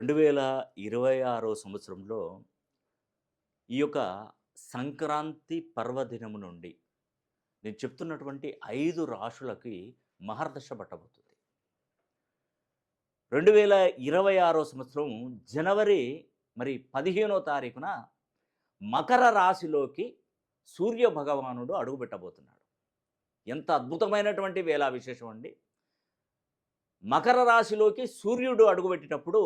2026 సంవత్సరంలో ఈ యొక్క సంక్రాంతి పర్వదినము నుండి నేను చెప్తున్నటువంటి 5 రాశులకి మహర్దశ పట్టబోతుంది. 2026 సంవత్సరం జనవరి 15వ తారీఖున మకర రాశిలోకి సూర్య భగవానుడు అడుగుపెట్టబోతున్నాడు. ఎంత అద్భుతమైనటువంటి వేళ విశేషం అండి. మకర రాశిలోకి సూర్యుడు అడుగుపెట్టేటప్పుడు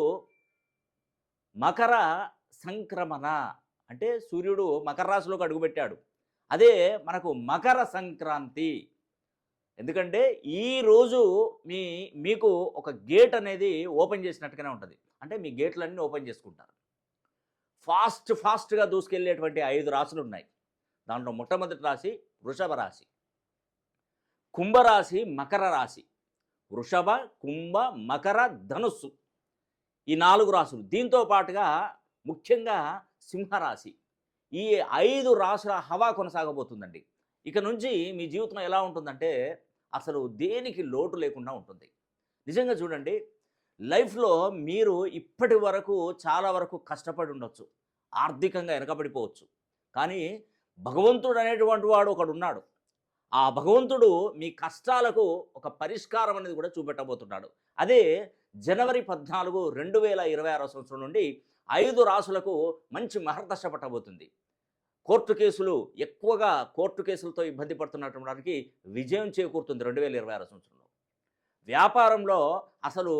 మకర సంక్రమణ అంటే సూర్యుడు మకర రాశిలోకి అడుగుపెట్టాడు. అదే మనకు మకర సంక్రాంతి. ఎందుకంటే ఈరోజు మీకు ఒక గేట్ అనేది ఓపెన్ చేసినట్టుగానే ఉంటుంది. అంటే మీ గేట్లన్నీ ఓపెన్ చేసుకుంటారు. ఫాస్ట్‌గా దూసుకెళ్ళేటువంటి 5 రాశులు ఉన్నాయి. దాంట్లో మొట్టమొదటి రాశి వృషభ రాశి, కుంభరాశి, మకర రాశి. వృషభ, కుంభ, మకర, ధనుస్సు. ఈ 4 రాశులు. దీంతో పాటుగా ముఖ్యంగా సింహరాశి. ఈ 5 రాశుల హవా కొనసాగబోతుందండి. ఇక నుంచి మీ జీవితం ఎలా ఉంటుందంటే అసలు దేనికి లోటు లేకుండా ఉంటుంది. నిజంగా చూడండి, లైఫ్‌లో మీరు ఇప్పటి వరకు చాలా వరకు కష్టపడి ఉండొచ్చు. ఆర్థికంగా వెనకబడిపోవచ్చు. కానీ భగవంతుడు అనేటువంటి వాడు ఒకడున్నాడు. ఆ భగవంతుడు మీ కష్టాలకు ఒక పరిష్కారం అనేది కూడా చూపెట్టబోతున్నాడు. అదే జనవరి 14, 2026 సంవత్సరం నుండి 5 రాశులకు మంచి మహర్దశ పట్టబోతుంది. ఎక్కువగా కోర్టు కేసులతో ఇబ్బంది పడుతున్నటువంటి వారికి విజయం చేకూరుతుంది 2026 సంవత్సరంలో. వ్యాపారంలో అసలు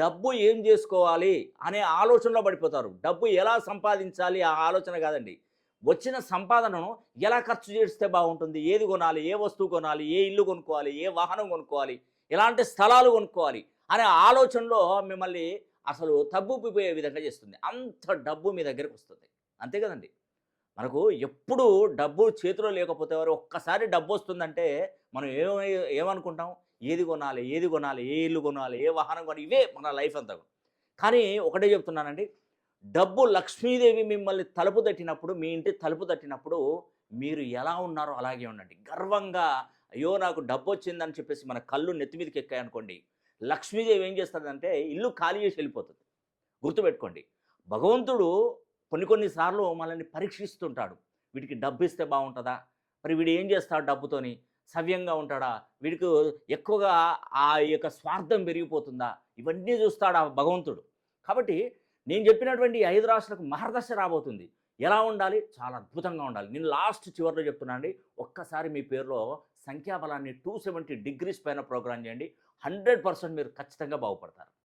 డబ్బు ఏం చేసుకోవాలి అనే ఆలోచనలో పడిపోతారు. డబ్బు ఎలా సంపాదించాలి ఆ ఆలోచన కాదండి. వచ్చిన సంపాదనను ఎలా ఖర్చు చేస్తే బాగుంటుంది, ఏది కొనాలి, ఏ వస్తువు కొనాలి, ఏ ఇల్లు కొనుక్కోవాలి, ఏ వాహనం కొనుక్కోవాలి, ఎలాంటి స్థలాలు కొనుక్కోవాలి అనే ఆలోచనలో మిమ్మల్ని అసలు తబ్బుబ్బిపోయే విధంగా చేస్తుంది. అంత డబ్బు మీ దగ్గరికి వస్తుంది. అంతే కదండి. మనకు ఎప్పుడు డబ్బు చేతిలో లేకపోతే ఒక్కసారి డబ్బు వస్తుందంటే మనం ఏమనుకుంటాం, ఏది కొనాలి, ఏది కొనాలి, ఏ ఇల్లు కొనాలి, ఏ వాహనం కొనాలి, ఇవే మన లైఫ్ అంతా. కానీ ఒకటే చెప్తున్నానండి, డబ్బు లక్ష్మీదేవి మిమ్మల్ని తలుపు తట్టినప్పుడు, మీ ఇంటి తలుపు తట్టినప్పుడు మీరు ఎలా ఉన్నారో అలాగే ఉండండి. గర్వంగా అయ్యో నాకు డబ్బు వచ్చిందని చెప్పేసి మన కళ్ళు నెత్తి మీదకి ఎక్కాయనుకోండి, లక్ష్మీదేవి ఏం చేస్తుందంటే ఇల్లు ఖాళీ చేసి వెళ్ళిపోతుంది. గుర్తుపెట్టుకోండి, భగవంతుడు కొన్ని సార్లు మనల్ని పరీక్షిస్తుంటాడు. వీడికి డబ్బు ఇస్తే బాగుంటుందా, మరి వీడు ఏం చేస్తాడు డబ్బుతోని, సవ్యంగా ఉంటాడా, వీడికి ఎక్కువగా ఆ యొక్క స్వార్థం పెరిగిపోతుందా, ఇవన్నీ చూస్తాడు ఆ భగవంతుడు. కాబట్టి నేను చెప్పినటువంటి 5 రాశులకు మహర్దశ రాబోతుంది. ఎలా ఉండాలి, చాలా అద్భుతంగా ఉండాలి. నేను చివరిలో చెప్తున్నా అండి, ఒక్కసారి మీ పేరులో సంఖ్యాబలాన్ని 270 డిగ్రీస్ పైన ప్రోగ్రామ్ చేయండి. 100% మీరు ఖచ్చితంగా బాగుపడతారు.